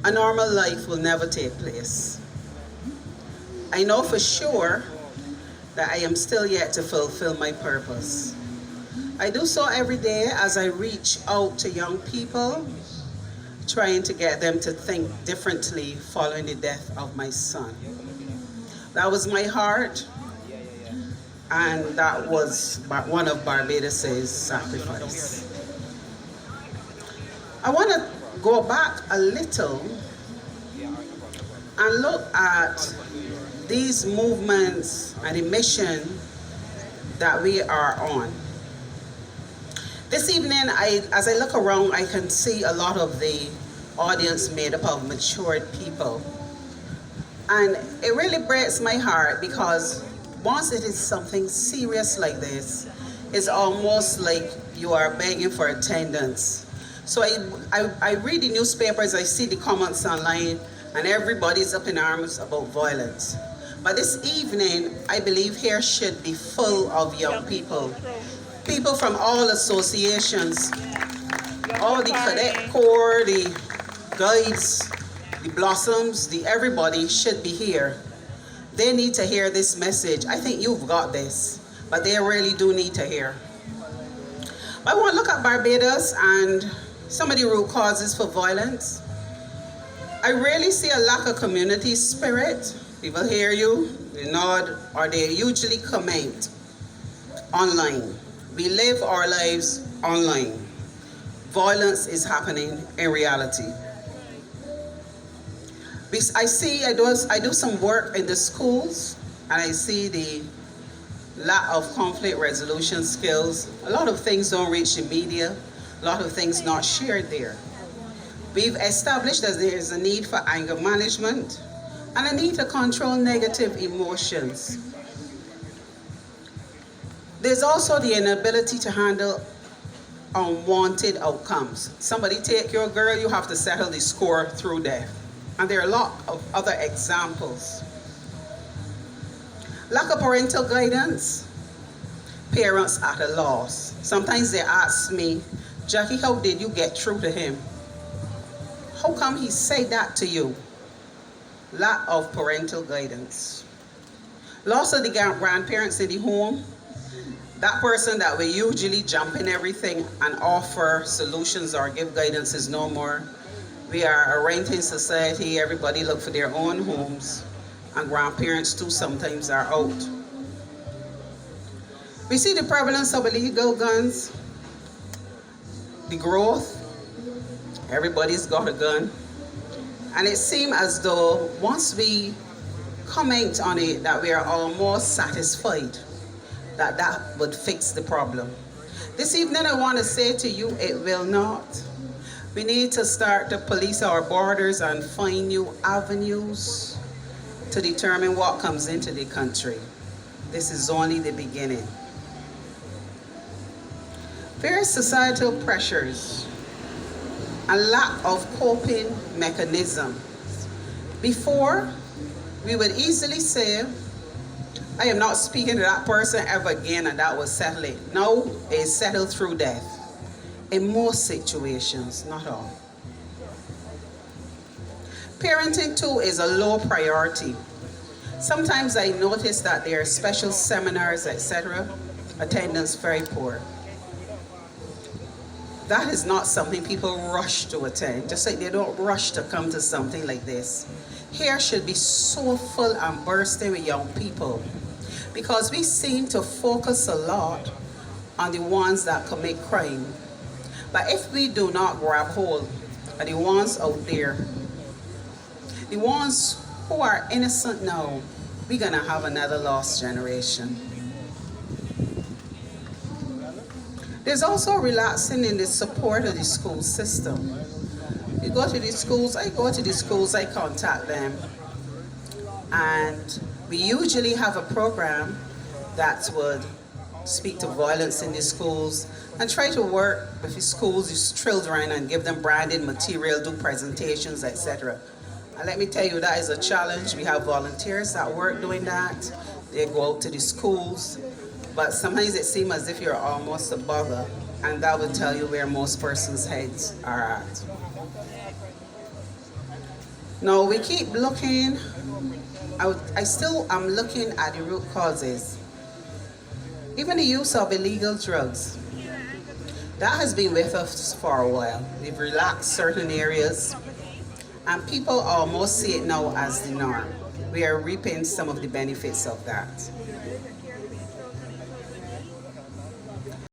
a normal life will never take place. I know for sure that I am still yet to fulfill my purpose. I do so every day as I reach out to young people, trying to get them to think differently following the death of my son. That was my heart, and that was one of Barbados' sacrifice. I want to go back a little and look at these movements and the mission that we are on. This evening, as I look around, I can see a lot of the audience made up of matured people. And it really breaks my heart because once it is something serious like this, it's almost like you are begging for attendance. So I read the newspapers, I see the comments online, and everybody's up in arms about violence. But this evening, I believe here should be full of young people. People from all associations, all the cadet corps, the guides, the blossoms, everybody should be here. They need to hear this message. I think you've got this, but they really do need to hear. But I want to look at Barbados and some of the root causes for violence. I really see a lack of community spirit. People hear you, they nod, or they usually comment online. We live our lives online. Violence is happening in reality. I do some work in the schools, and I see the lack of conflict resolution skills. A lot of things don't reach the media. A lot of things not shared there. We've established that there is a need for anger management and a need to control negative emotions. There's also the inability to handle unwanted outcomes. Somebody take your girl, you have to settle the score through death. And there are a lot of other examples. Lack of parental guidance. Parents at a loss. Sometimes they ask me, Jackie, how did you get through to him? How come he said that to you? Lack of parental guidance. Loss of the grandparents in the home. That person that will usually jump in everything and offer solutions or give guidance is no more. We are a renting society. Everybody look for their own homes. And grandparents too sometimes are out. We see the prevalence of illegal guns. The growth. Everybody's got a gun. And it seems as though once we comment on it that we are almost satisfied that would fix the problem. This evening I want to say to you, it will not. We need to start to police our borders and find new avenues to determine what comes into the country. This is only the beginning. Various societal pressures and lack of coping mechanisms. Before, we would easily say, I am not speaking to that person ever again, and that was settle it. No, it's settled through death. In most situations, not all. Parenting too is a low priority. Sometimes I notice that there are special seminars, etc. Attendance very poor. That is not something people rush to attend, just like they don't rush to come to something like this. Here should be so full and bursting with young people because we seem to focus a lot on the ones that commit crime. But if we do not grab hold of the ones out there, the ones who are innocent now, we're gonna have another lost generation. There's also relaxing in the support of the school system. You go to the schools, I go to the schools, I contact them. And we usually have a program that would speak to violence in the schools and try to work with the schools, the children, and give them branded material, do presentations, etc. And let me tell you, that is a challenge. We have volunteers that work doing that. They go out to the schools. But sometimes it seems as if you're almost a bother, and that would tell you where most persons' heads are at. Now we keep looking. I still am looking at the root causes. Even the use of illegal drugs. That has been with us for a while. We've relaxed certain areas, and people almost see it now as the norm. We are reaping some of the benefits of that.